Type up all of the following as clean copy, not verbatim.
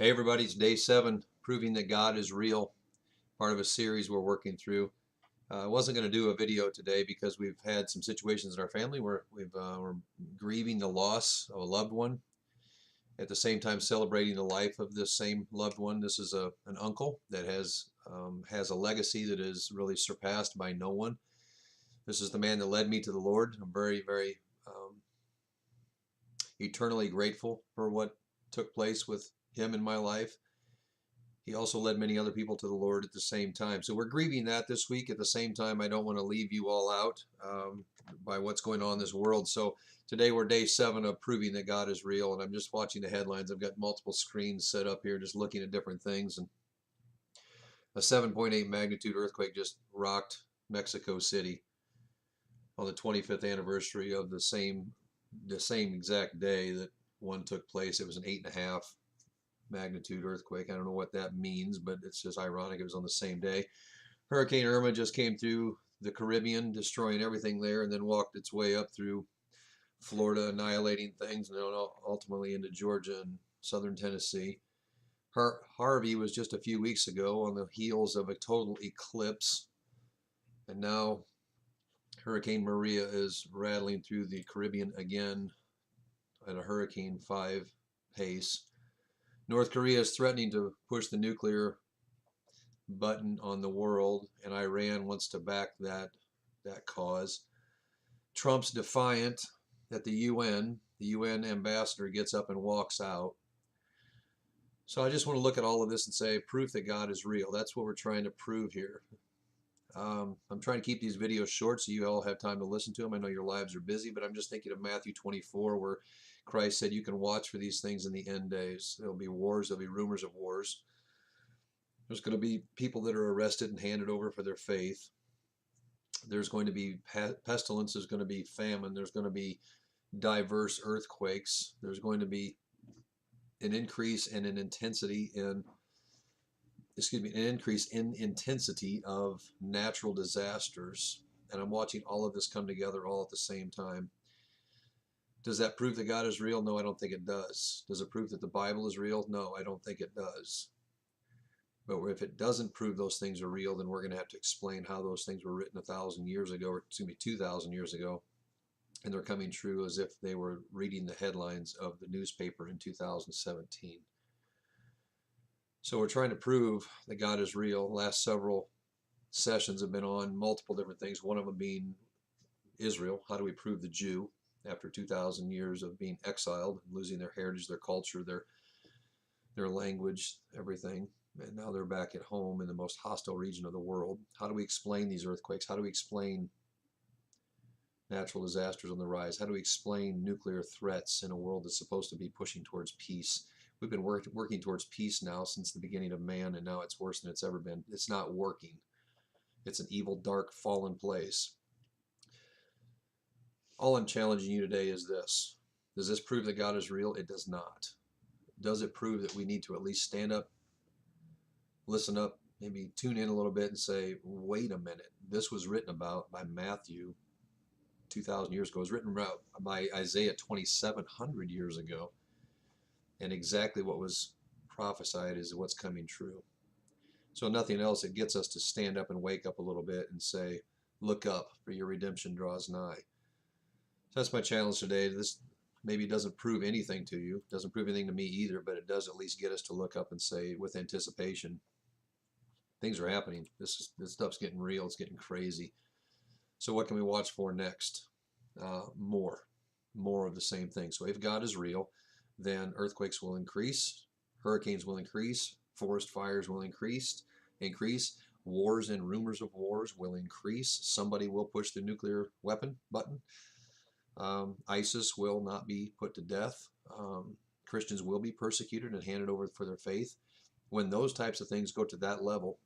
Hey everybody, it's day 7, proving that God is real, part of a series we're working through. I wasn't going to do a video today because we've had some situations in our family where we're grieving the loss of a loved one, at the same time celebrating the life of this same loved one. This is an uncle that has a legacy that is really surpassed by no one. This is the man that led me to the Lord. I'm very eternally grateful for what took place with him in my life. He also led many other people to the Lord at the same time. So we're grieving that this week. At the same time, I don't want to leave you all out by what's going on in this world. So today we're day 7 of proving that God is real. And I'm just watching the headlines. I've got multiple screens set up here, just looking at different things. And a 7.8 magnitude earthquake just rocked Mexico City on the 25th anniversary of the same exact day that one took place. It was an 8.5 magnitude earthquake. I don't know what that means, but it's just ironic. It was on the same day. Hurricane Irma just came through the Caribbean, destroying everything there, and then walked its way up through Florida, annihilating things, and then ultimately into Georgia and southern Tennessee. Harvey was just a few weeks ago on the heels of a total eclipse, and now Hurricane Maria is rattling through the Caribbean again at a Hurricane 5 pace. North Korea is threatening to push the nuclear button on the world, and Iran wants to back that cause. Trump's defiant at the UN ambassador gets up and walks out. So I just want to look at all of this and say proof that God is real. That's what we're trying to prove here. I'm trying to keep these videos short so you all have time to listen to them. I know your lives are busy, but I'm just thinking of Matthew 24, where Christ said you can watch for these things in the end days. There'll be wars, there'll be rumors of wars. There's going to be people that are arrested and handed over for their faith. There's going to be pestilence, there's going to be famine, there's going to be diverse earthquakes. There's going to be an increase in an intensity in intensity of natural disasters. And I'm watching all of this come together all at the same time. Does that prove that God is real? No, I don't think it does. Does it prove that the Bible is real? No, I don't think it does. But if it doesn't prove those things are real, then we're going to have to explain how those things were written 1,000 years ago, or excuse me, 2,000 years ago, and they're coming true as if they were reading the headlines of the newspaper in 2017. So we're trying to prove that God is real. Last several sessions have been on multiple different things, one of them being Israel. How do we prove the Jew after 2,000 years of being exiled, losing their heritage, their culture, their language, everything? And now they're back at home in the most hostile region of the world. How do we explain these earthquakes? How do we explain natural disasters on the rise? How do we explain nuclear threats in a world that's supposed to be pushing towards peace? We've been working towards peace now since the beginning of man, and now it's worse than it's ever been. It's not working. It's an evil, dark, fallen place. All I'm challenging you today is this. Does this prove that God is real? It does not. Does it prove that we need to at least stand up, listen up, maybe tune in a little bit and say, wait a minute, this was written about by Matthew 2,000 years ago. It was written about by Isaiah 2,700 years ago. And exactly what was prophesied is what's coming true. So nothing else, it gets us to stand up and wake up a little bit and say, look up, for your redemption draws nigh. So that's my challenge today. This maybe doesn't prove anything to you, doesn't prove anything to me either, but it does at least get us to look up and say with anticipation, things are happening. This stuff's getting real. It's getting crazy. So what can we watch for next? More of the same thing. So if God is real, then earthquakes will increase, hurricanes will increase, forest fires will increase, wars and rumors of wars will increase. Somebody will push the nuclear weapon button. ISIS will not be put to death. Christians will be persecuted and handed over for their faith. When those types of things go to that level,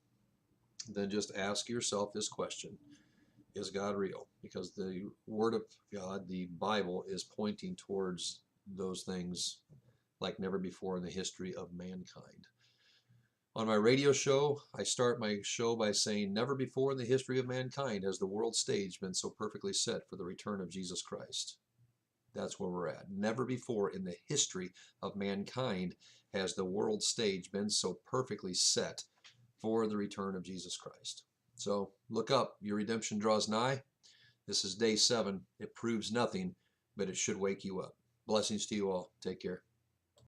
then just ask yourself this question: is God real? Because the Word of God, the Bible, is pointing towards those things like never before in the history of mankind. On my radio show, I start my show by saying, never before in the history of mankind has the world stage been so perfectly set for the return of Jesus Christ. That's where we're at. Never before in the history of mankind has the world stage been so perfectly set for the return of Jesus Christ. So look up. Your redemption draws nigh. This is day 7. It proves nothing, but it should wake you up. Blessings to you all. Take care.